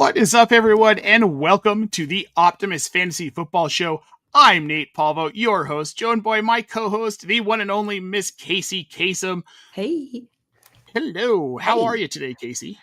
What is up, everyone, and welcome to the Optimus Fantasy Football Show. I'm Nate Polvogt, your host, joined by my co-host, the one and only Miss Kacey Kasem. Hey. Hello. How are you today, Kacey?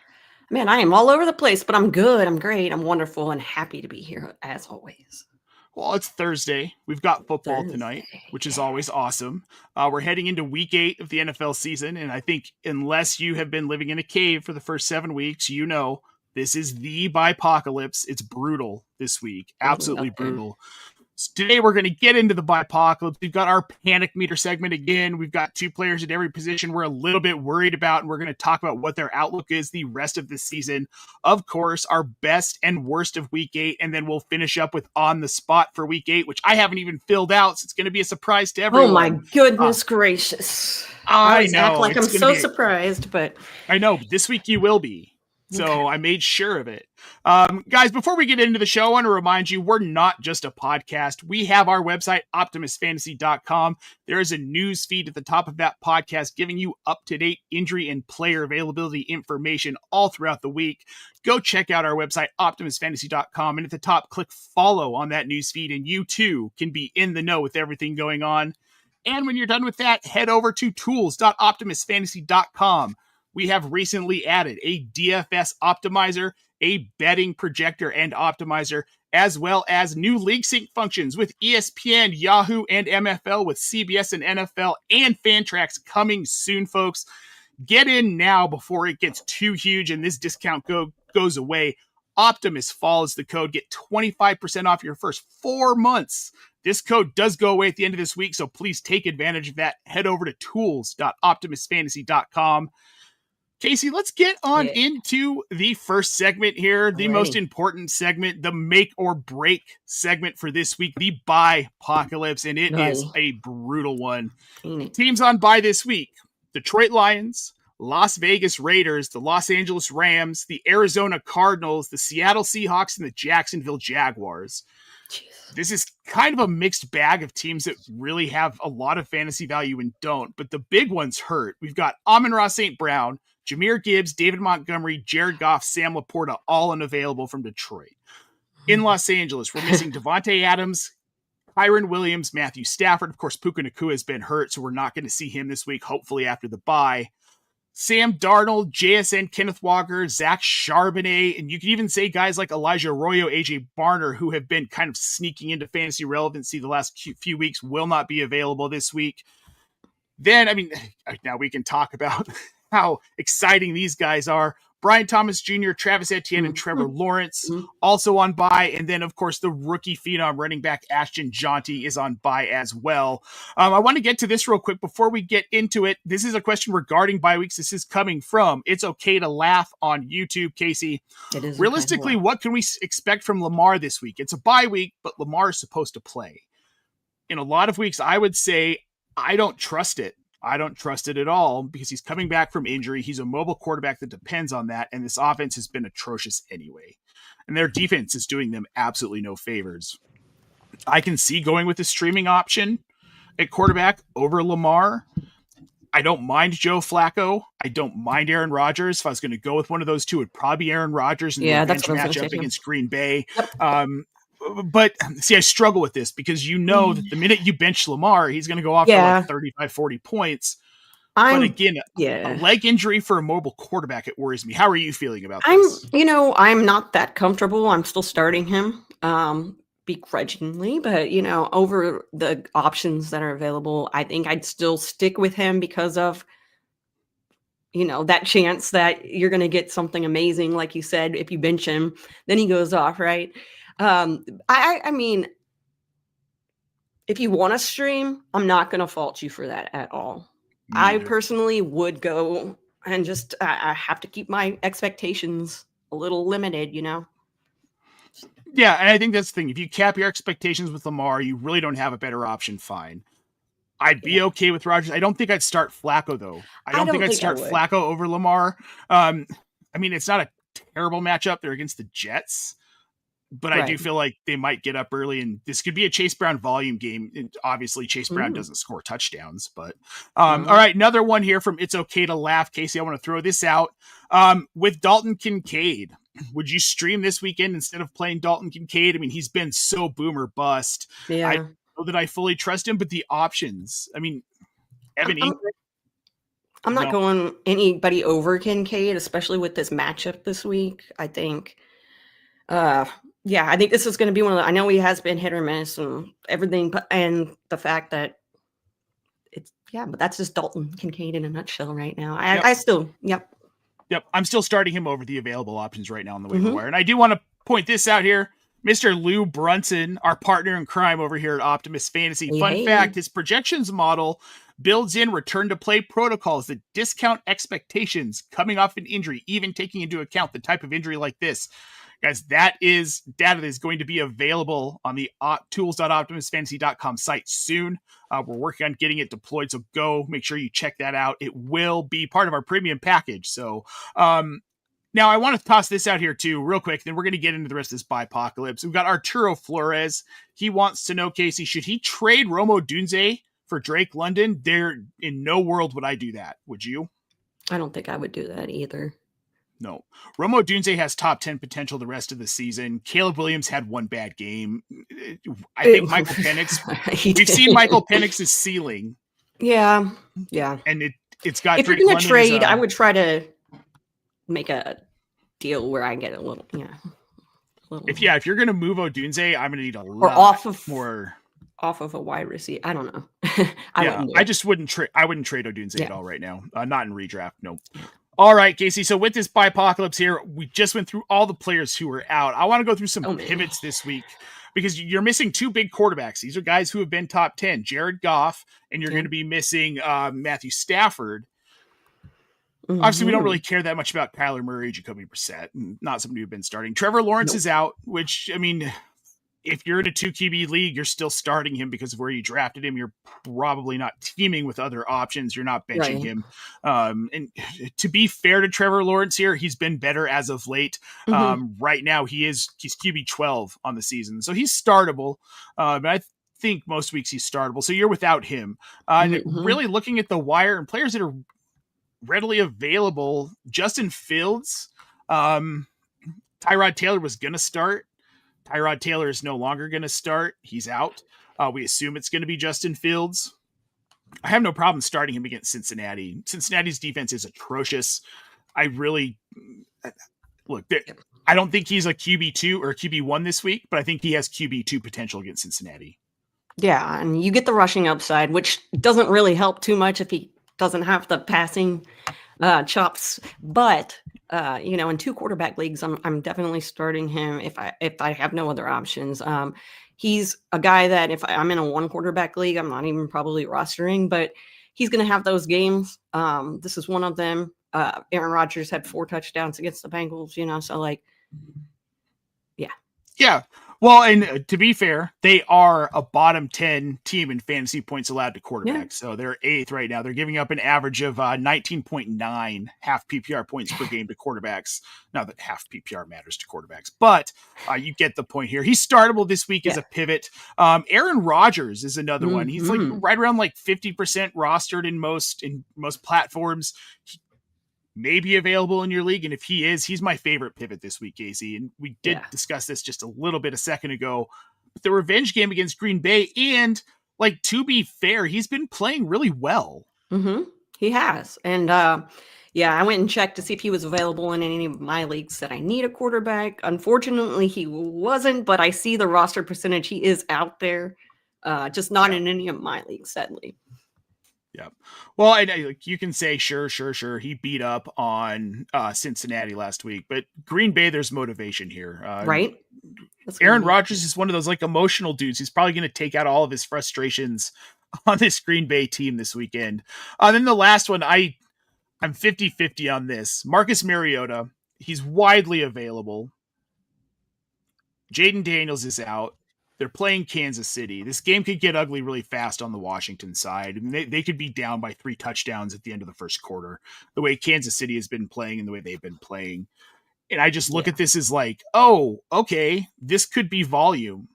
Man, I am all over the place, but I'm good. I'm great. I'm wonderful and happy to be here, as always. Well, it's Thursday. We've got football tonight, which is always awesome. We're heading into week 8 of the NFL season, and I think unless you have been living in a cave for the first 7 weeks, you know this is the Byepocalypse. It's brutal this week. Absolutely brutal. So today we're going to get into the Byepocalypse. We've got our panic meter segment again. We've got 2 players at every position we're a little bit worried about, and we're going to talk about what their outlook is the rest of the season. Of course, our best and worst of week 8, and then we'll finish up with on the spot for week 8, which I haven't even filled out, so it's going to be a surprise to everyone. Oh my goodness gracious. I know. Act like I'm so surprised, but I know, but this week you will be. So I made sure of it. Guys, before we get into the show, I want to remind you, we're not just a podcast. We have our website, optimusfantasy.com. There is a news feed at the top of that podcast giving you up-to-date injury and player availability information all throughout the week. Go check out our website, optimusfantasy.com, and at the top, click follow on that news feed, and you too can be in the know with everything going on. And when you're done with that, head over to tools.optimusfantasy.com. We have recently added a DFS optimizer, a betting projector and optimizer, as well as new league sync functions with ESPN, Yahoo, and MFL, with CBS and NFL and Fantrax coming soon, folks. Get in now before it gets too huge and this discount goes away. Optimus Fall is the code. Get 25% off your first 4 months. This code does go away at the end of this week, so please take advantage of that. Head over to tools.optimusfantasy.com. Kacey, let's get on into the first segment here, the most important segment, the make or break segment for this week, the Byepocalypse, and it is a brutal one. Teams on bye this week: Detroit Lions, Las Vegas Raiders, the Los Angeles Rams, the Arizona Cardinals, the Seattle Seahawks, and the Jacksonville Jaguars. This is kind of a mixed bag of teams that really have a lot of fantasy value and don't, but the big ones hurt. We've got Amon-Ra St. Brown, Jahmyr Gibbs, David Montgomery, Jared Goff, Sam LaPorta, all unavailable from Detroit. In Los Angeles, we're missing Davante Adams, Kyren Williams, Matthew Stafford. Of course, Puka Nacua has been hurt, so we're not going to see him this week, hopefully after the bye. Sam Darnold, JSN, Kenneth Walker, Zach Charbonnet, and you can even say guys like Elijah Arroyo, AJ Barner, who have been kind of sneaking into fantasy relevancy the last few weeks, will not be available this week. Then, now we can talk about how exciting these guys are. Brian Thomas Jr., Travis Etienne, and Trevor Lawrence also on bye. And then, of course, the rookie phenom running back Ashton Jeanty is on bye as well. I want to get to this real quick before we get into it. This is a question regarding bye weeks. This is coming from It's Okay to Laugh on YouTube, Kacey. Realistically, what can we expect from Lamar this week? It's a bye week, but Lamar is supposed to play. In a lot of weeks, I would say I don't trust it. I don't trust it at all because he's coming back from injury. He's a mobile quarterback that depends on that, and this offense has been atrocious anyway. And their defense is doing them absolutely no favors. I can see going with the streaming option at quarterback over Lamar. I don't mind Joe Flacco. I don't mind Aaron Rodgers. If I was going to go with one of those two, it'd probably be Aaron Rodgers in the revenge matchup against Green Bay. But see, I struggle with this because you know that the minute you bench Lamar, he's going to go off for like 35, 40 points. But again, a leg injury for a mobile quarterback, it worries me. How are you feeling about this? I'm not that comfortable. I'm still starting him begrudgingly, but over the options that are available, I think I'd still stick with him because of that chance that you're going to get something amazing. Like you said, if you bench him, then he goes off, right? I mean, if you want to stream, I'm not going to fault you for that at all. I personally would go and just, I have to keep my expectations a little limited, Yeah, and I think that's the thing. If you cap your expectations with Lamar, you really don't have a better option, fine. I'd be okay with Rodgers. I don't think I'd start Flacco, though. I don't think I'd start Flacco over Lamar. It's not a terrible matchup. They're against the Jets. But I do feel like they might get up early, and this could be a Chase Brown volume game. And obviously, Chase Brown doesn't score touchdowns. But all right, another one here from It's Okay to Laugh. Kacey, I want to throw this out. With Dalton Kincaid, would you stream this weekend instead of playing Dalton Kincaid? I mean, he's been so boomer bust. Yeah. I don't know that I fully trust him, but the options, I mean, Evan Ingram. I'm not going anybody over Kincaid, especially with this matchup this week. I think, I think this is going to be one of the, I know he has been hit or miss and everything, but, and the fact that but that's just Dalton Kincaid in a nutshell right now. I still, Yep. I'm still starting him over the available options right now on the waiver wire. And I do want to point this out here. Mr. Lou Brunson, our partner in crime over here at Optimus Fantasy. Fun fact, his projections model builds in return to play protocols that discount expectations coming off an injury, even taking into account the type of injury like this. Guys, that is data that is going to be available on the tools.optimusfantasy.com site soon. We're working on getting it deployed, so go make sure you check that out. It will be part of our premium package. So now I want to toss this out here too real quick, then we're going to get into the rest of this Byepocalypse. We've got Arturo Flores. He wants to know, Kacey, should he trade Rome Odunze for Drake London? There, in no world would I do that. Would you? I don't think I would do that either. No. Rome Odunze has top 10 potential the rest of the season. Caleb Williams had one bad game. I think Michael Penix, we've seen Michael Penix's ceiling. Yeah. And it's got If you're going to trade, I would try to make a deal where I get a little, If you're going to move Odunze, I'm going to need a lot more off of a wide receiver. I don't know. I just wouldn't trade. I wouldn't trade Odunze at all right now. Not in redraft. Nope. All right, Kacey. So with this Byepocalypse here, we just went through all the players who were out. I want to go through some pivots this week because you're missing two big quarterbacks. These are guys who have been top 10, Jared Goff, and you're going to be missing Matthew Stafford. Obviously, we don't really care that much about Kyler Murray, Jacoby Brissett, not somebody who've been starting. Trevor Lawrence is out, which, I mean, if you're in a 2 QB league, you're still starting him because of where you drafted him. You're probably not teaming with other options. You're not benching him. And to be fair to Trevor Lawrence here, he's been better as of late. Right now, he's QB 12 on the season. So he's startable. But I think most weeks he's startable. So you're without him. Really looking at the wire and players that are readily available, Justin Fields, Tyrod Taylor was going to start. Tyrod Taylor is no longer going to start. He's out. We assume it's going to be Justin Fields. I have no problem starting him against Cincinnati. Cincinnati's defense is atrocious. I really look. I don't think he's a QB2 or QB1 this week, but I think he has QB2 potential against Cincinnati. Yeah, and you get the rushing upside, which doesn't really help too much if he doesn't have the passing chops, but in 2 quarterback leagues, I'm definitely starting him if I have no other options. He's a guy that if I'm in a 1 quarterback league, I'm not even probably rostering, but he's going to have those games. This is one of them. Aaron Rodgers had 4 touchdowns against the Bengals, so yeah. Well, and to be fair, they are a bottom 10 team in fantasy points allowed to quarterbacks. Yeah. So they're 8th right now. They're giving up an average of 19.9 half PPR points per game to quarterbacks. Not that half PPR matters to quarterbacks, but you get the point here. He's startable this week as a pivot. Aaron Rodgers is another one. He's like right around 50% rostered in most platforms. He may be available in your league, and if he is, he's my favorite pivot this week, Kacey. And we did discuss this just a little bit a second ago. But the revenge game against Green Bay, and to be fair, he's been playing really well. He has, and I went and checked to see if he was available in any of my leagues that I need a quarterback. Unfortunately, he wasn't, but I see the roster percentage. He is out there, just not in any of my leagues, sadly. Yeah. Well, you can say, sure. He beat up on Cincinnati last week, but Green Bay, there's motivation here. Right. Aaron Rodgers is one of those emotional dudes. He's probably going to take out all of his frustrations on this Green Bay team this weekend. Then the last one, I'm 50-50 on this. Marcus Mariota, he's widely available. Jaden Daniels is out. They're playing Kansas City. This game could get ugly really fast on the Washington side. I mean, they could be down by 3 touchdowns at the end of the first quarter, the way Kansas City has been playing and the way they've been playing. And I just look at this as oh, okay, this could be volume.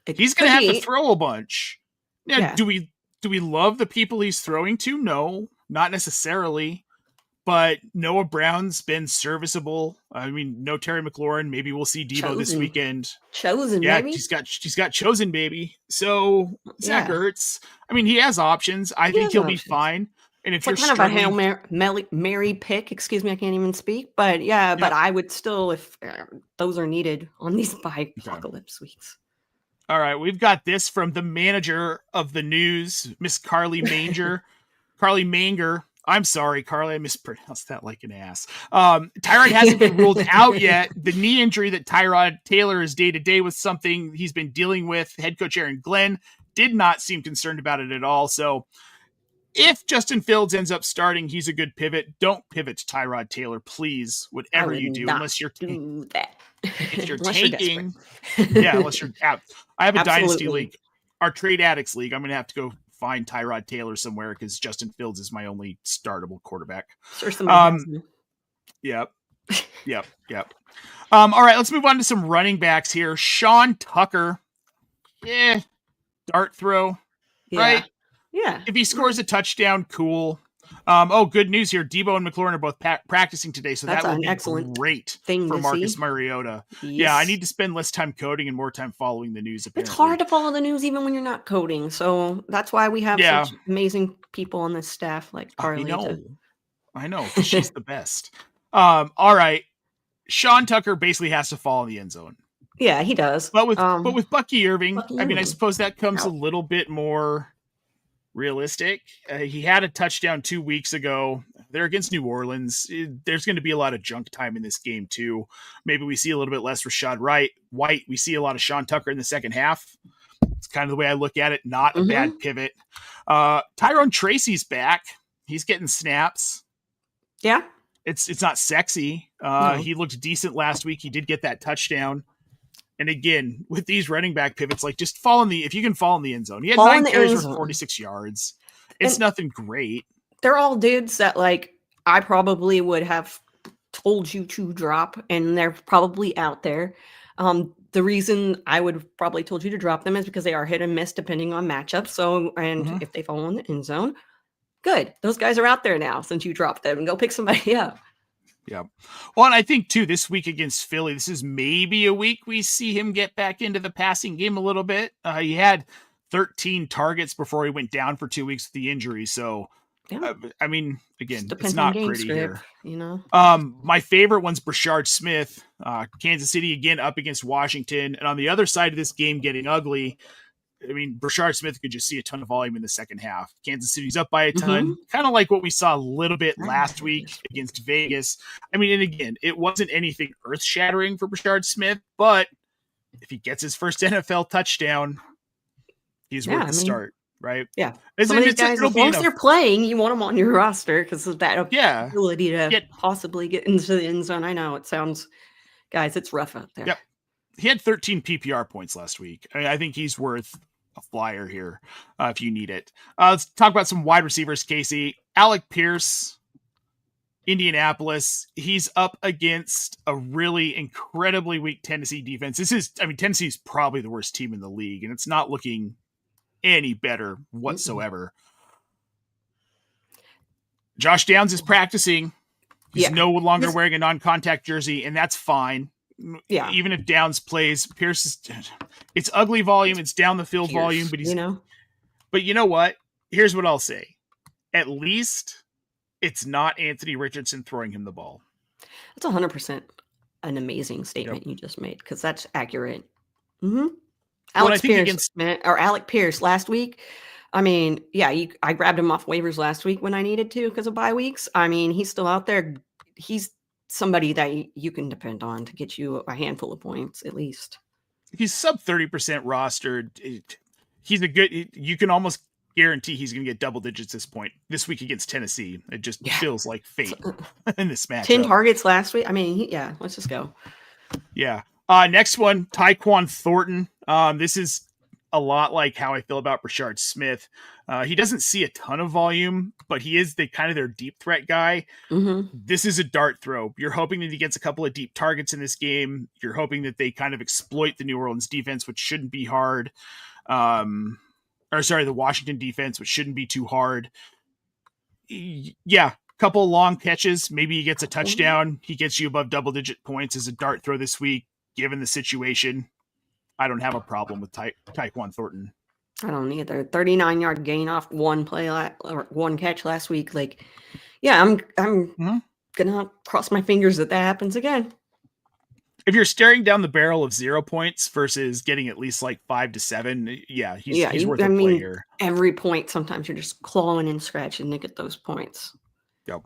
He's going to have to throw a bunch. Now, do we love the people he's throwing to? No, not necessarily. but Noah Brown's been serviceable. I mean, no Terry McLaurin. Maybe we'll see Deebo this weekend. Chosen, yeah, baby. She's got chosen, baby. So Zach Ertz, I mean, he has options. I think he'll be fine. And if it's you're kind of a Hail Mary pick, excuse me, I can't even speak. But but I would still, if those are needed on these Byepocalypse weeks. All right, we've got this from the manager of the news, Miss Carly Manger. Carly Manger. I'm sorry, Carly, I mispronounced that like an ass. Tyrod hasn't been ruled out yet. The knee injury that Tyrod Taylor is day-to-day with something he's been dealing with. Head coach Aaron Glenn did not seem concerned about it at all. So if Justin Fields ends up starting, he's a good pivot. Don't pivot to Tyrod Taylor, please, whatever you do, unless you're do that. If you're tanking, unless you're out. I have a dynasty league, our trade addicts league. I'm going to have to go find Tyrod Taylor somewhere because Justin Fields is my only startable quarterback. Sure, somebody has me. Yep. All right, let's move on to some running backs here. Sean Tucker, dart throw, right? Yeah. If he scores a touchdown, cool. Good news here. Deebo and McLaurin are both practicing today, so that would be excellent great thing for Marcus Mariota. Yes. Yeah, I need to spend less time coding and more time following the news. Apparently. It's hard to follow the news even when you're not coding, so that's why we have such amazing people on this staff like Carly. I know. She's the best. All right. Sean Tucker basically has to fall in the end zone. Yeah, he does. But with Bucky Irving, I mean, I suppose that comes a little bit more realistic. He had a touchdown 2 weeks ago. They're against New Orleans. There's going to be a lot of junk time in this game too. Maybe we see a little bit less Rashad White. We see a lot of Sean Tucker in the second half. It's kind of the way I look at it. Not a bad pivot. Tyrone Tracy's back. He's getting snaps. Yeah. It's not sexy. No. He looked decent last week. He did get that touchdown. And again, with these running back pivots, like just if you can fall in the end zone. He had 9 carries for 46 yards. It's nothing great. They're all dudes that I probably would have told you to drop, and they're probably out there. The reason I would have probably told you to drop them is because they are hit and miss depending on matchups. So, if they fall in the end zone, good. Those guys are out there now since you dropped them, and go pick somebody up. Yeah. Well, and I think, too, this week against Philly, this is maybe a week we see him get back into the passing game a little bit. He had 13 targets before he went down for 2 weeks with the injury. So, I mean, again, it's not pretty here. You know? My favorite one's Brashard Smith. Kansas City, again, up against Washington. And on the other side of this game getting ugly, I mean, Brashard Smith could just see a ton of volume in the second half. Kansas City's up by a ton, kind of like what we saw a little bit last week against Vegas. I mean, and again, it wasn't anything earth-shattering for Brashard Smith, but if he gets his first NFL touchdown, he's worth the start, right? Yeah. Some of these guys, as long as they're playing, you want them on your roster because of that ability to possibly get into the end zone. I know it sounds, guys, it's rough out there. Yep. He had 13 PPR points last week. I mean, I think he's worth a flyer here if you need it. Let's talk about some wide receivers, Kacey. Alec Pierce, Indianapolis. He's up against a really incredibly weak Tennessee defense. Tennessee's probably the worst team in the league, and it's not looking any better whatsoever. Josh Downs is practicing. He's no longer wearing a non-contact jersey, and that's fine. Yeah. Even if Downs plays, Pierce it's ugly volume, it's down the field volume, but but you know what? Here's what I'll say. At least it's not Anthony Richardson throwing him the ball. That's 100% an amazing statement you just made, because that's accurate. Alec Pierce last week. I mean, I grabbed him off waivers last week when I needed to because of bye weeks. I mean, he's still out there. He's somebody that you can depend on to get you a handful of points at least. He's sub 30% rostered. You can almost guarantee he's going to get double digits this week against Tennessee. It just feels like fate in this match. 10 targets last week. I mean, let's just go. Yeah. Next one, Tyquan Thornton. This is a lot like how I feel about Brashard Smith. He doesn't see a ton of volume, but he is their deep threat guy. This is a dart throw. You're hoping that he gets a couple of deep targets in this game. You're hoping that they kind of exploit the New Orleans defense, which shouldn't be hard. The Washington defense, which shouldn't be too hard. Yeah, couple long catches. Maybe he gets a touchdown. He gets you above double-digit points as a dart throw this week, given the situation. I don't have a problem with Tyquan Thornton. I don't either. 39-yard gain off one catch last week. Like, yeah, I'm gonna cross my fingers that happens again. If you're staring down the barrel of 0 points versus getting at least like 5 to 7, he's worth a play here. Every point, sometimes you're just clawing and scratching to get those points. Yep.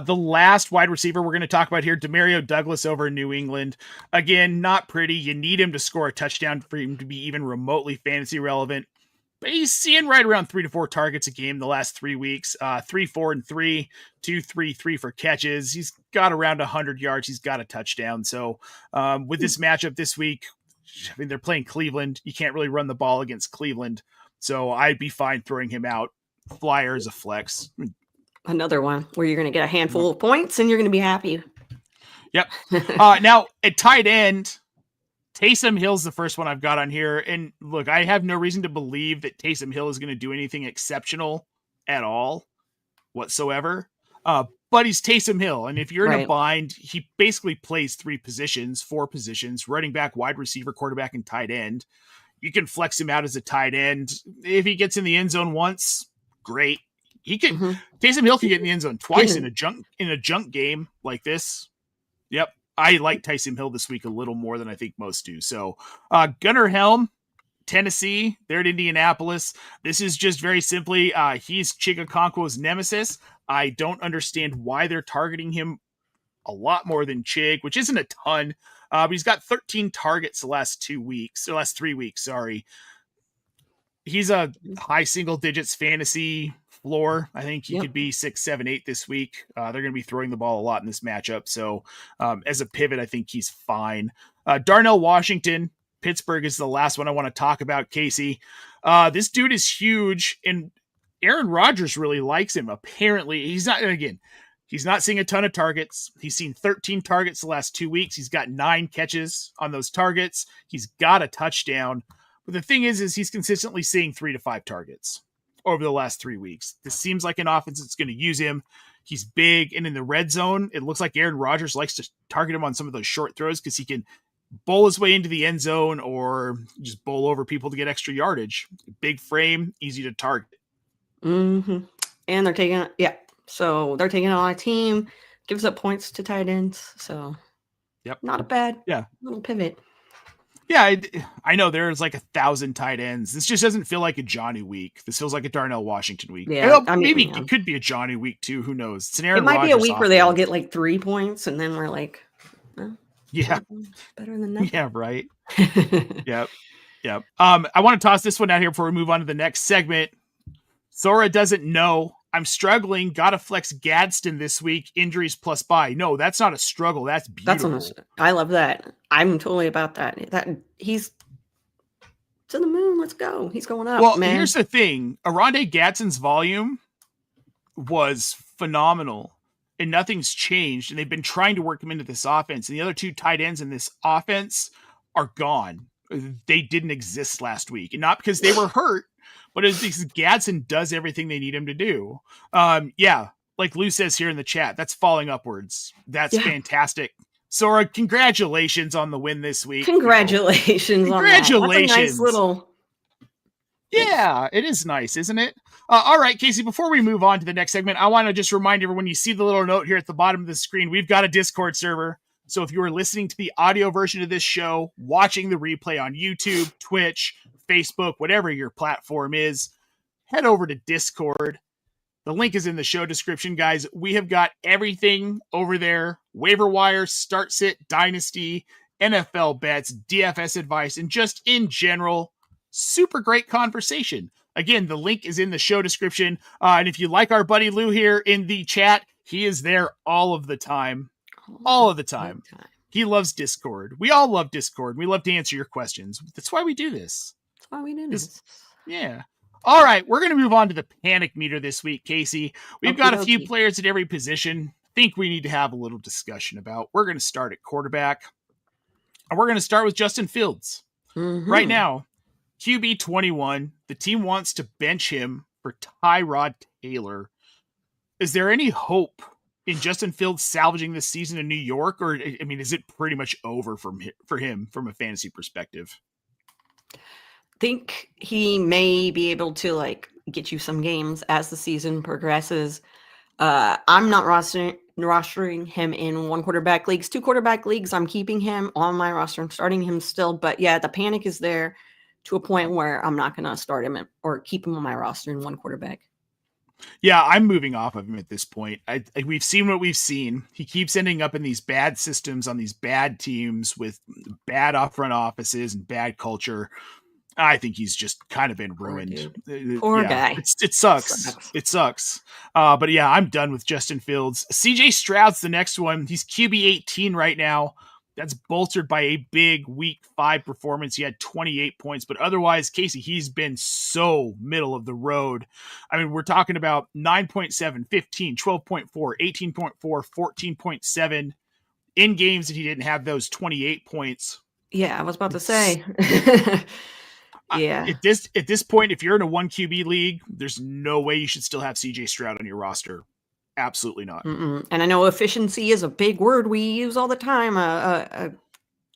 The last wide receiver we're going to talk about here, Demario Douglas over in New England. Again, not pretty. You need him to score a touchdown for him to be even remotely fantasy relevant. But he's seeing right around 3 to 4 targets a game the last 3 weeks. 3, 4, and 3, 2, 3, 3 for catches. He's got around 100 yards. He's got a touchdown. So with this matchup this week, I mean, they're playing Cleveland. You can't really run the ball against Cleveland. So I'd be fine throwing him out. Flyer is a flex. Another one where you're going to get a handful of points and you're going to be happy. Yep. Now, at tight end, Taysom Hill's the first one I've got on here. And look, I have no reason to believe that Taysom Hill is going to do anything exceptional at all whatsoever. But he's Taysom Hill. And if you're in a bind, he basically plays 4 positions, running back, wide receiver, quarterback, and tight end. You can flex him out as a tight end. If he gets in the end zone once, great. He can. Taysom Hill can get in the end zone twice in a junk game like this. Yep. I like Taysom Hill this week a little more than I think most do. So Gunnar Helm, Tennessee, they're at Indianapolis. This is just very simply, he's Chigakonkwo's nemesis. I don't understand why they're targeting him a lot more than Chig, which isn't a ton. But he's got 13 targets the last 3 weeks. Sorry. He's a high single digits fantasy floor. I think he could be 6, 7, 8 this week. They're going to be throwing the ball a lot in this matchup. So as a pivot, I think he's fine. Darnell Washington, Pittsburgh is the last one I want to talk about. Kacey, this dude is huge, and Aaron Rodgers really likes him. Apparently, he's not seeing a ton of targets. He's seen 13 targets the last 2 weeks. He's got 9 catches on those targets. He's got a touchdown. But the thing is he's consistently seeing 3 to 5 targets over the last 3 weeks. This seems like an offense that's going to use him. He's big, and in the red zone, it looks like Aaron Rodgers likes to target him on some of those short throws because he can bowl his way into the end zone or just bowl over people to get extra yardage. Big frame, easy to target. And they're taking it on a team, gives up points to tight ends. So not a bad little pivot. Yeah, I know there's like 1,000 tight ends. This just doesn't feel like a Johnny week. This feels like a Darnell Washington week. Yeah, maybe it could be a Johnny week too. Who knows? It's an Aaron It might Rodgers be a week offense. where they all get like 3 points, and then we're like, better than that. Yeah, right. Yep. I want to toss this one out here before we move on to the next segment. Sora doesn't know. I'm struggling. Gotta flex Gadsden this week. Injuries plus bye. No, that's not a struggle. That's beautiful. I love that. I'm totally about that. That he's to the moon. Let's go. He's going up. Well, man. Here's the thing. Arondé Gadsden's volume was phenomenal, and nothing's changed. And they've been trying to work him into this offense. And the other 2 tight ends in this offense are gone. They didn't exist last week, and not because they were hurt, but it's because Gadsden does everything they need him to do. Like Lou says here in the chat, that's falling upwards. That's fantastic. Sora, congratulations on the win this week. Congratulations on that. That's a nice little... Yeah, it is nice, isn't it? All right, Kacey, before we move on to the next segment, I want to just remind everyone, you see the little note here at the bottom of the screen, we've got a Discord server. So if you are listening to the audio version of this show, watching the replay on YouTube, Twitch, Facebook, whatever your platform is, head over to Discord. The link is in the show description, guys. We have got everything over there. Waiver wire, start sit, dynasty, NFL bets, DFS advice, and just in general, super great conversation. Again, the link is in the show description. And if you like our buddy Lou here in the chat, he is there all of the time. All of the time. He loves Discord. We all love Discord. We love to answer your questions. That's why we do this. That's why we do this. Yeah. All right. We're going to move on to the panic meter this week, Kacey. We've got a few players at every position. Think we need to have a little discussion about. We're going to start at quarterback. And we're going to start with Justin Fields. Right now, QB 21. The team wants to bench him for Tyrod Taylor. Is there any hope in Justin Fields salvaging this season in New York? Or, I mean, is it pretty much over for him from a fantasy perspective? Think he may be able to like get you some games as the season progresses. I'm not rostering him in 1 quarterback leagues. 2 quarterback leagues, I'm keeping him on my roster. I'm starting him still, but yeah, the panic is there to a point where I'm not going to start him or keep him on my roster in 1 quarterback. Yeah, I'm moving off of him at this point. We've seen what we've seen. He keeps ending up in these bad systems on these bad teams with bad front offices and bad culture. I think he's just kind of been ruined. Poor guy. It sucks. It sucks. But yeah, I'm done with Justin Fields. CJ Stroud's the next one. He's QB 18 right now. That's bolstered by a big week 5 performance. He had 28 points, but otherwise, Kacey, he's been so middle of the road. I mean, we're talking about 9.7, 15, 12.4, 18.4, 14.7 in games that he didn't have those 28 points. Yeah, I was about to say. Yeah. At this point, if you're in a 1 QB league, there's no way you should still have CJ Stroud on your roster. Absolutely not. And I know efficiency is a big word we use all the time, a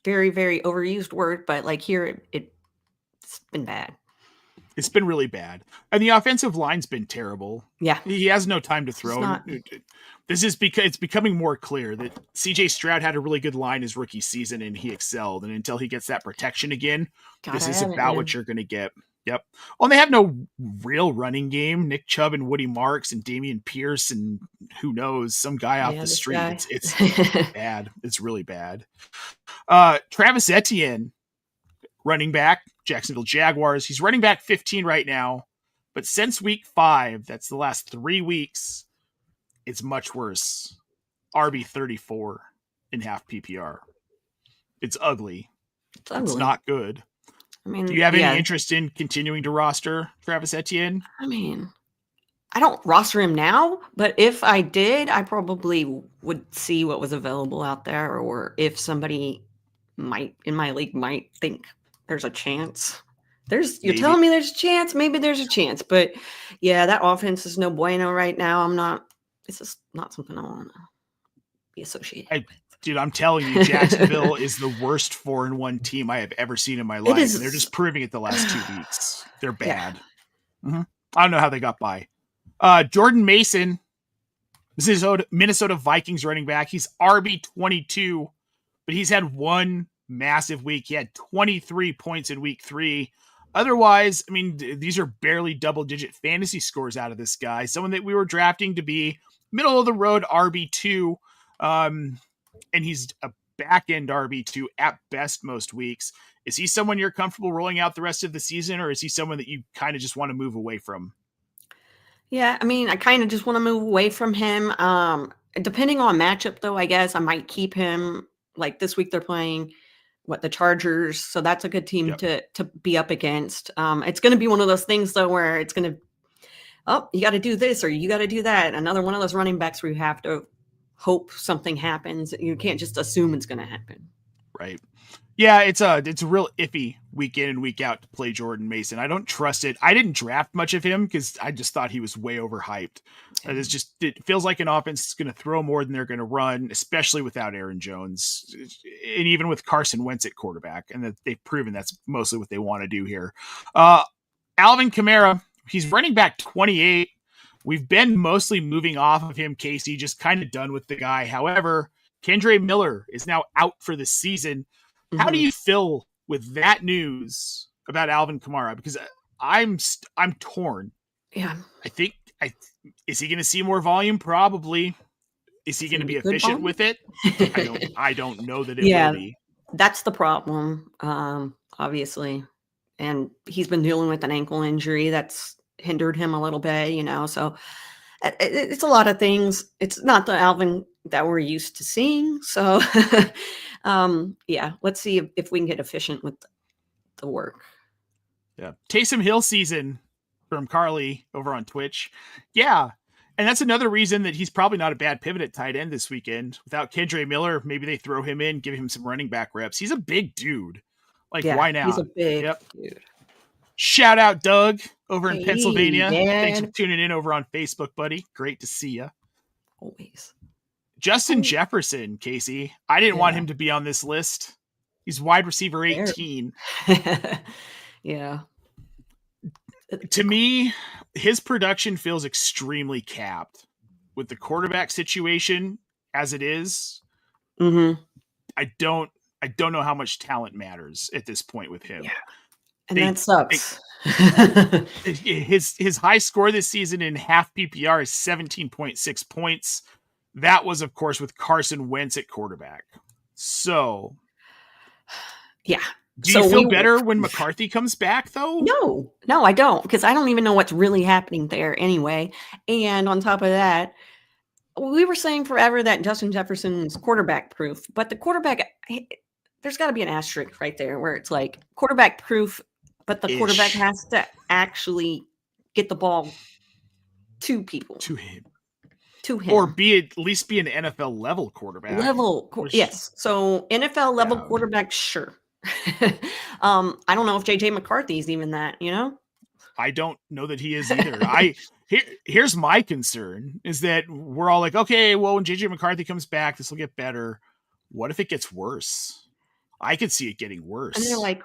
very, very overused word, but like here, it's been bad. It's been really bad. And the offensive line's been terrible. Yeah. He has no time to throw. This is because it's becoming more clear that CJ Stroud had a really good line his rookie season and he excelled. And until he gets that protection again, this is about what you're going to get. Yep. Well, they have no real running game. Nick Chubb and Woody Marks and Dameon Pierce and who knows, some guy off the street. It's bad. It's really bad. Travis Etienne, running back, Jacksonville Jaguars. He's running back 15 right now. But since week 5, that's the last 3 weeks, it's much worse. RB 34 in half PPR. It's ugly. It's not good. I mean, do you have any interest in continuing to roster Travis Etienne? I mean, I don't roster him now, but if I did, I probably would see what was available out there, or if somebody in my league might think there's a chance. You're telling me there's a chance? Maybe there's a chance, but yeah, that offense is no bueno right now. It's just not something I want to be associated with. Dude, I'm telling you, Jacksonville is the worst 4-1 team I have ever seen in my life. And they're just proving it the last 2 weeks. They're bad. Yeah. I don't know how they got by. Jordan Mason, Minnesota Vikings running back. He's RB 22, but he's had 1 massive week. He had 23 points in week 3. Otherwise, I mean, these are barely double-digit fantasy scores out of this guy. Someone that we were drafting to be middle of the road RB2. And he's a back-end RB2 at best most weeks. Is he someone you're comfortable rolling out the rest of the season, or is he someone that you kind of just want to move away from? Yeah, I mean, I kind of just want to move away from him. Depending on matchup, though, I guess I might keep him. Like this week they're playing the Chargers, so that's a good team to be up against. It's going to be one of those things, though, where it's going to, you got to do this or you got to do that. Another one of those running backs where you have to hope something happens. You can't just assume it's going to happen. Right. Yeah, it's a real iffy week in and week out to play Jordan Mason. I don't trust it. I didn't draft much of him because I just thought he was way overhyped. It feels like an offense is going to throw more than they're going to run, especially without Aaron Jones, and even with Carson Wentz at quarterback. And they've proven that's mostly what they want to do here. Alvin Kamara, he's running back 28. We've been mostly moving off of him, Kacey, just kind of done with the guy. However, Kendre Miller is now out for the season. How do you feel with that news about Alvin Kamara? Because I'm torn. Yeah. Is he going to see more volume? Probably. Is he going to be efficient with it? I don't know that it will be. That's the problem, obviously. And he's been dealing with an ankle injury that's hindered him a little bit, so it's a lot of things. It's not the Alvin that we're used to seeing. So, let's see if we can get efficient with the work. Yeah. Taysom Hill season from Carly over on Twitch. Yeah. And that's another reason that he's probably not a bad pivot at tight end this weekend. Without Kendre Miller, maybe they throw him in, give him some running back reps. He's a big dude. Why not? He's a big dude. Shout out Doug over in Pennsylvania. Thanks for tuning in over on Facebook, buddy. Great to see you. Always. Justin Jefferson, Kacey. I didn't want him to be on this list. He's wide receiver 18. Yeah. To me, his production feels extremely capped with the quarterback situation as it is. Mm-hmm. I don't know how much talent matters at this point with him. Yeah. And that sucks. His high score this season in half PPR is 17.6 points. That was, of course, with Carson Wentz at quarterback. So, yeah. Do you feel better when McCarthy comes back, though? No, I don't, because I don't even know what's really happening there anyway. And on top of that, we were saying forever that Justin Jefferson's quarterback proof, but the quarterback, there's got to be an asterisk right there where it's like quarterback proof, but the quarterback has to actually get the ball to people. To him. Or at least be an NFL level quarterback. Yes. So NFL level quarterback, sure. I don't know if JJ McCarthy is even that, I don't know that he is either. Here's my concern is that we're all like, okay, well, when JJ McCarthy comes back, this will get better. What if it gets worse? I could see it getting worse. And they're like,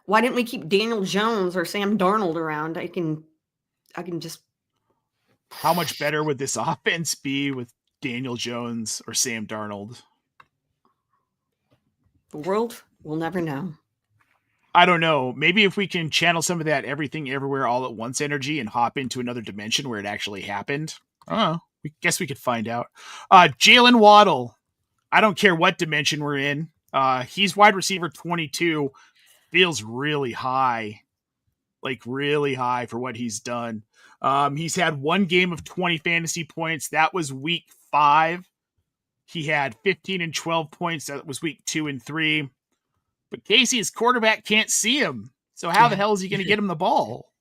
why didn't we keep Daniel Jones or Sam Darnold around? I can just. How much better would this offense be with Daniel Jones or Sam Darnold? The world will never know. I don't know. Maybe if we can channel some of that everything everywhere all at once energy and hop into another dimension where it actually happened. We guess we could find out. Jalen Waddle. I don't care what dimension we're in. He's wide receiver 22. Feels really high. Like really high for what he's done. He's had one game of 20 fantasy points. That was week 5. He had 15 and 12 points. That was week 2 and 3. But Kacey's quarterback can't see him. So how the hell is he going to get him the ball?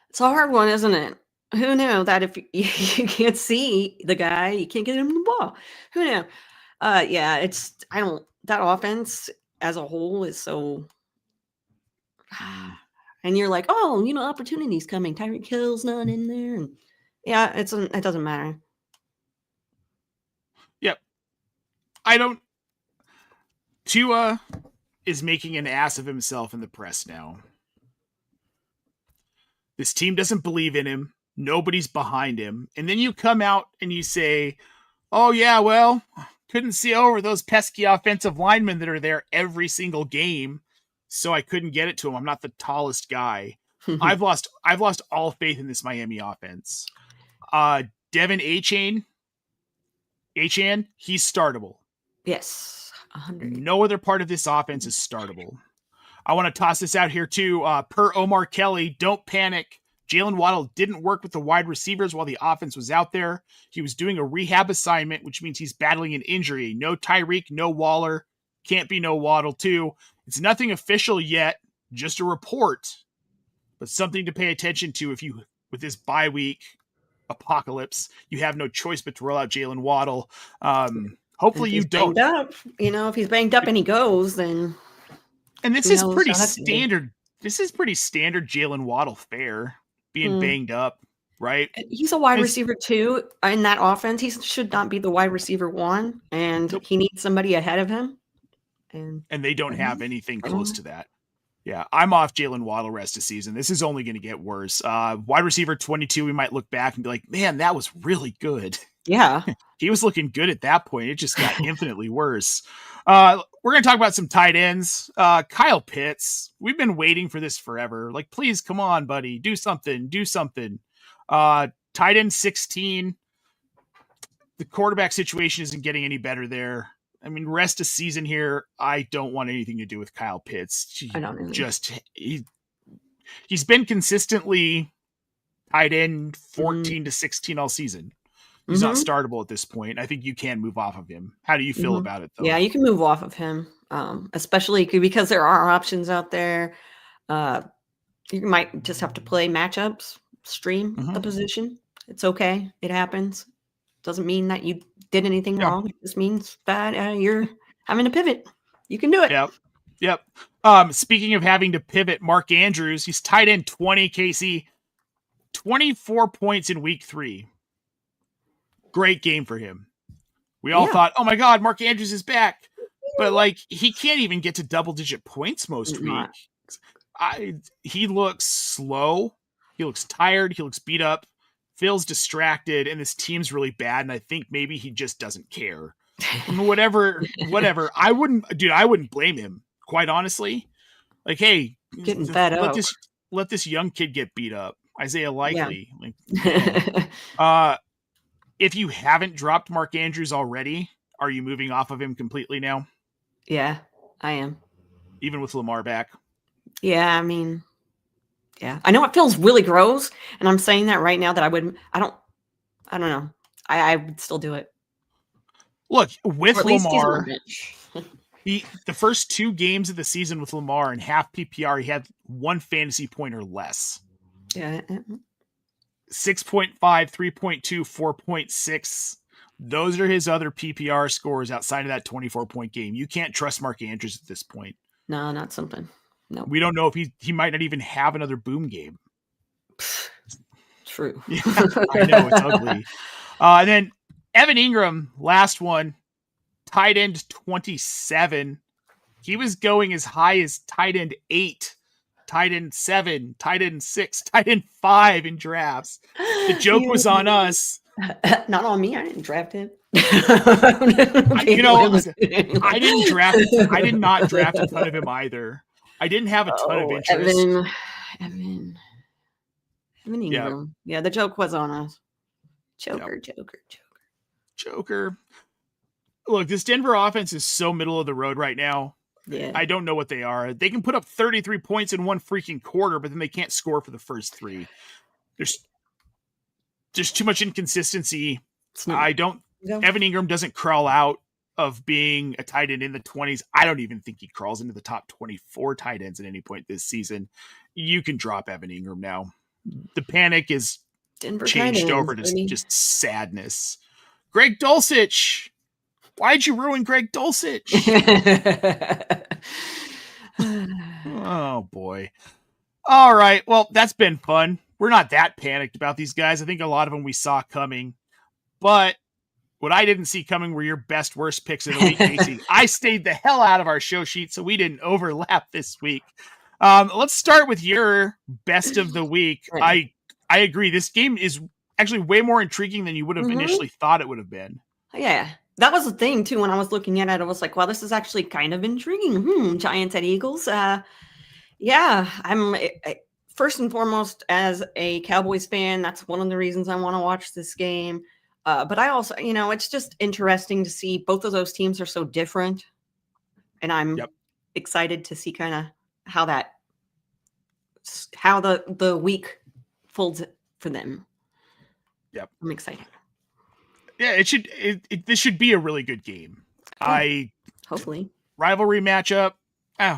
It's a hard one, isn't it? Who knew that if you can't see the guy, you can't get him the ball? Who knew? That offense as a whole is so. And you're like, opportunity's coming. Tyreek Hill's not in there. And it doesn't matter. Yep. Tua is making an ass of himself in the press now. This team doesn't believe in him. Nobody's behind him. And then you come out and you say, oh, yeah, well, couldn't see over those pesky offensive linemen that are there every single game. So I couldn't get it to him. I'm not the tallest guy. I've lost all faith in this Miami offense. Devin Achane, he's startable. Yes. 100. No other part of this offense is startable. I want to toss this out here too. Per Omar Kelly, don't panic. Jalen Waddle didn't work with the wide receivers while the offense was out there. He was doing a rehab assignment, which means he's battling an injury. No Tyreek, no Waller. Can't be no Waddle too. It's nothing official yet, just a report, but something to pay attention to with this bye week apocalypse, you have no choice but to roll out Jalen Waddle. Hopefully you don't. Up, if he's banged up and he goes, then. And this is pretty standard. This is pretty standard Jalen Waddle fare, being banged up, right? He's a wide receiver too in that offense. He should not be the wide receiver 1, and he needs somebody ahead of him. And they don't have anything close to that. Yeah, I'm off Jalen Waddle rest of season. This is only going to get worse. Wide receiver 22, we might look back and be like, man, that was really good. Yeah. He was looking good at that point. It just got infinitely worse. We're going to talk about some tight ends. Kyle Pitts, we've been waiting for this forever. Like, please, come on, buddy. Do something. Tight end 16. The quarterback situation isn't getting any better there. I mean, rest of season here, I don't want anything to do with Kyle Pitts. I don't really. He's been consistently tight end 14 to 16 all season. He's not startable at this point. I think you can move off of him. How do you feel about it, though? Yeah, you can move off of him, especially because there are options out there. You might just have to play matchups, stream the position. It's okay. It happens. Doesn't mean that you did anything wrong. It just means that you're having to pivot. You can do it. Yep. Yep. Speaking of having to pivot, Mark Andrews, he's tight end 20, Kacey. 24 points in week 3. Great game for him. We all thought, oh my God, Mark Andrews is back. But like, he can't even get to double-digit points most weeks. He looks slow. He looks tired. He looks beat up. Feels distracted, and this team's really bad. And I think maybe he just doesn't care. Whatever. I wouldn't blame him, quite honestly. Like, hey, getting fed up. Let this young kid get beat up. Isaiah Likely. Yeah. If you haven't dropped Mark Andrews already, are you moving off of him completely now? Yeah, I am. Even with Lamar back? Yeah, I mean, yeah. I know it feels really gross, and I'm saying that right now that I don't know. I would still do it. Look, with Lamar, the first 2 games of the season with Lamar in half PPR, he had 1 fantasy point or less. Yeah. 6.5, 3.2, 4.6. Those are his other PPR scores outside of that 24-point game. You can't trust Mark Andrews at this point. No, not something. No. We don't know if he might not even have another boom game. True. Yeah, I know, it's ugly. And then Evan Ingram, last one, tight end 27. He was going as high as tight end 8. Tight end 7, tight end 6, tight end 5 in drafts. The joke was on us. Not on me. I didn't draft him. I did not draft a ton of him either. I didn't have a ton of interest. Evan Ingram. Yeah, the joke was on us. Joker. Look, this Denver offense is so middle of the road right now. Yeah. I don't know what they are. They can put up 33 points in one freaking quarter, but then they can't score for the first 3. There's too much inconsistency. Evan Ingram doesn't crawl out of being a tight end in the 20s. I don't even think he crawls into the top 24 tight ends at any point this season. You can drop Evan Ingram now. The panic is changed over to just sadness. Greg Dulcich. Why'd you ruin Greg Dulcich? Oh, boy. All right. Well, that's been fun. We're not that panicked about these guys. I think a lot of them we saw coming. But what I didn't see coming were your best, worst picks of the week, Kacey. I stayed the hell out of our show sheet, so we didn't overlap this week. Let's start with your best of the week. I agree. This game is actually way more intriguing than you would have initially thought it would have been. Yeah. That was the thing, too, when I was looking at it. I was like, wow, this is actually kind of intriguing. Giants at Eagles. Yeah, I'm first and foremost, as a Cowboys fan, that's one of the reasons I want to watch this game. But I also, it's just interesting to see both of those teams are so different. And I'm excited to see kind of how the week folds for them. Yep. I'm excited. Yeah, this should be a really good game. Hopefully. Rivalry matchup.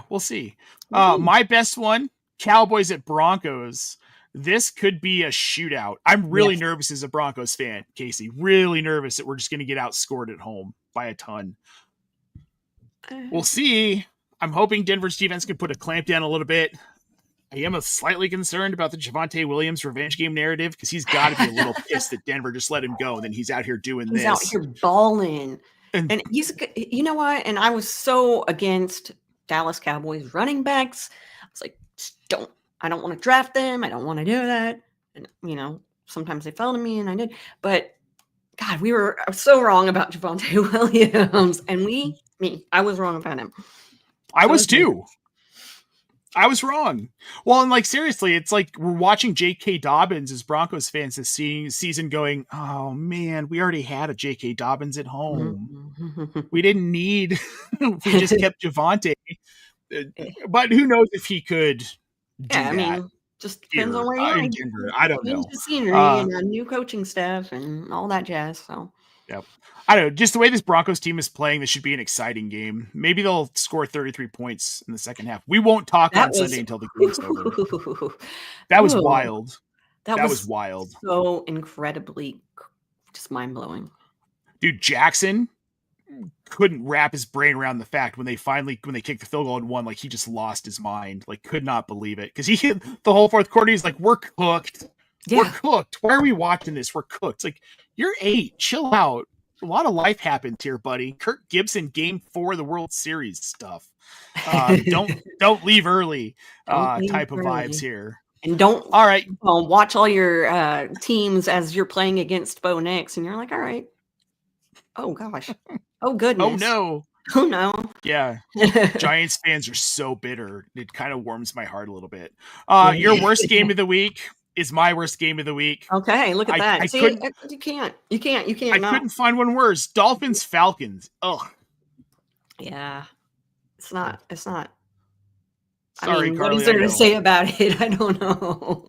We'll see. My best one, Cowboys at Broncos. This could be a shootout. I'm really nervous as a Broncos fan, Kacey. Really nervous that we're just going to get outscored at home by a ton. We'll see. I'm hoping Denver's defense can put a clamp down a little bit. I am slightly concerned about the Javonte Williams revenge game narrative because he's got to be a little pissed that Denver just let him go and then he's out here doing this. He's out here balling. And he's, you know what? And I was so against Dallas Cowboys running backs. I was like, I don't want to draft them. I don't want to do that. And, sometimes they fell to me and I did. But, God, I was so wrong about Javonte Williams. And I was wrong about him. I was too. I was wrong. Well, and seriously, it's like we're watching J.K. Dobbins as Broncos fans this season going, oh man, we already had a J.K. Dobbins at home. We didn't need, we just kept Javonte. But who knows if he could do that. Just depends on where you are. In Denver. I don't know. The scenery and a new coaching staff and all that jazz. So. Yep. I don't know. Just the way this Broncos team is playing, this should be an exciting game. Maybe they'll score 33 points in the second half. We won't talk on Sunday until the game's over. That was wild. That was wild. So incredibly just mind-blowing. Dude, Jackson couldn't wrap his brain around the fact when they kicked the field goal and won, like he just lost his mind, like could not believe it. Cause he hit the whole fourth quarter. He's like, we're cooked. Yeah. We're cooked. Why are we watching this? We're cooked. It's like, you're 8, chill out. A lot of life happened here, buddy. Kirk Gibson, Game 4 of the World Series stuff. Don't leave early. Type of vibes here. And don't all right. Watch all your teams as you're playing against Bo Nix, and you're like, all right. Oh gosh. Oh goodness. Oh no. Oh no. Yeah. Giants fans are so bitter. It kind of warms my heart a little bit. Your worst game of the week is my worst game of the week. Okay, look at that. See, you can't. I couldn't find one worse. Dolphins, Falcons. Ugh. Yeah. It's not. Sorry, Carly, what is there to say about it? I don't know.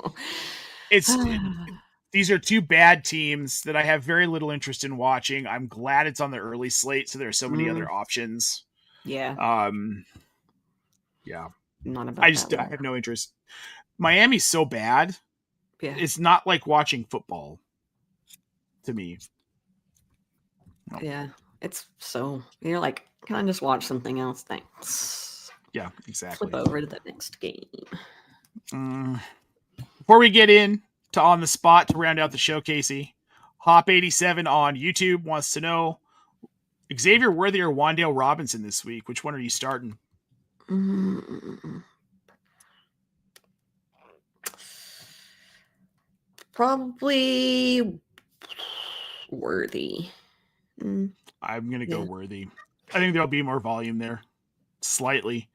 These are two bad teams that I have very little interest in watching. I'm glad it's on the early slate, so there are so many other options. Yeah. Yeah. Not about I have no interest. Miami's so bad. Yeah. It's not like watching football to me. No. Yeah. It's so you're like, can I just watch something else? Thanks. Yeah, exactly. Flip over to the next game. Before we get in to On the Spot to round out the show, Kacey, Hop87 on YouTube wants to know Xavier Worthy or Wan'Dale Robinson this week. Which one are you starting? Probably Worthy. I'm going to go Worthy. I think there'll be more volume there. Slightly.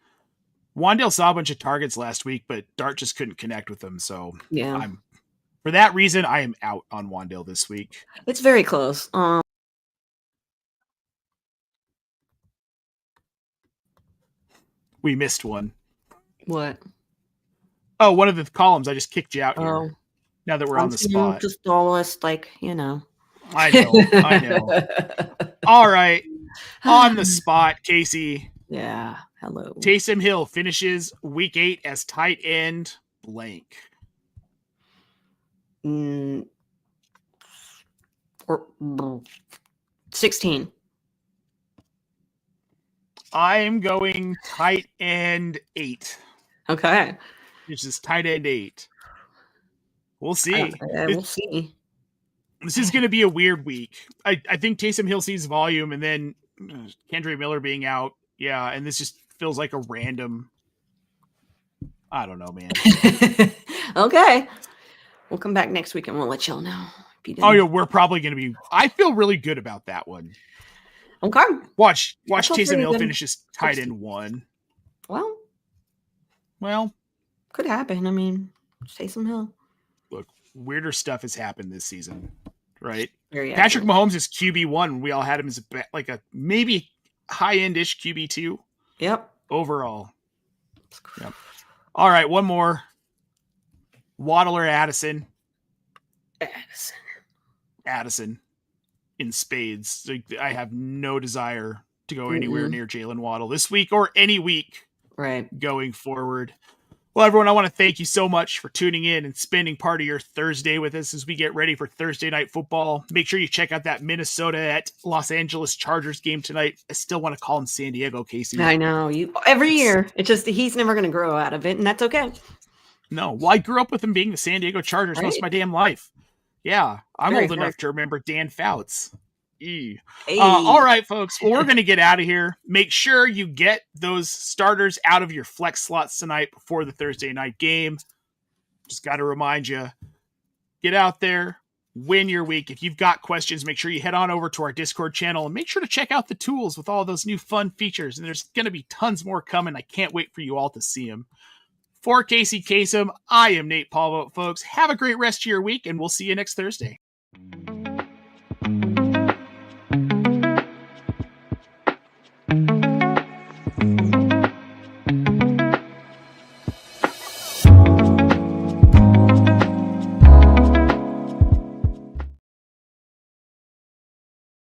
Wan'Dale saw a bunch of targets last week, but Dart just couldn't connect with them. So for that reason, I am out on Wan'Dale this week. It's very close. We missed one. What? Oh, one of the columns. I just kicked you out here. Now that we're on the spot. Just almost like, you know. I know. All right. On the spot, Kacey. Yeah. Hello. Taysom Hill finishes week 8 as tight end blank. 16. I'm going tight end 8. Okay. Which is tight end 8. We'll see. We'll see. This is going to be a weird week. I think Taysom Hill sees volume, and then Kendre Miller being out. Yeah, and this just feels like a random. I don't know, man. Okay. We'll come back next week and we'll let y'all know. Oh, yeah, we're probably going to be. I feel really good about that one. Okay. Watch Taysom Hill finishes tight end 1. Well, could happen. I mean, Taysom Hill. Look, weirder stuff has happened this season, right? Patrick Mahomes is QB1. We all had him as a maybe high-end-ish QB2. Yep. Overall. Yep. All right, one more. Waddle or Addison? Addison. In spades. I have no desire to go anywhere near Jalen Waddle this week or any week going forward. Well, everyone, I want to thank you so much for tuning in and spending part of your Thursday with us as we get ready for Thursday Night Football. Make sure you check out that Minnesota at Los Angeles Chargers game tonight. I still want to call him San Diego, Kacey. I know. Every year. It's just he's never going to grow out of it, and that's okay. No. Well, I grew up with him being the San Diego Chargers most of my damn life. Yeah. I'm old enough to remember Dan Fouts. Hey. All right, folks. Well, we're going to get out of here. Make sure you get those starters out of your flex slots tonight before the Thursday night game. Just got to remind you, get out there, win your week. If you've got questions, make sure you head on over to our Discord channel and make sure to check out the tools with all those new fun features. And there's going to be tons more coming. I can't wait for you all to see them. For Kacey Kasem, I am Nate Polvogt, folks. Have a great rest of your week, and we'll see you next Thursday.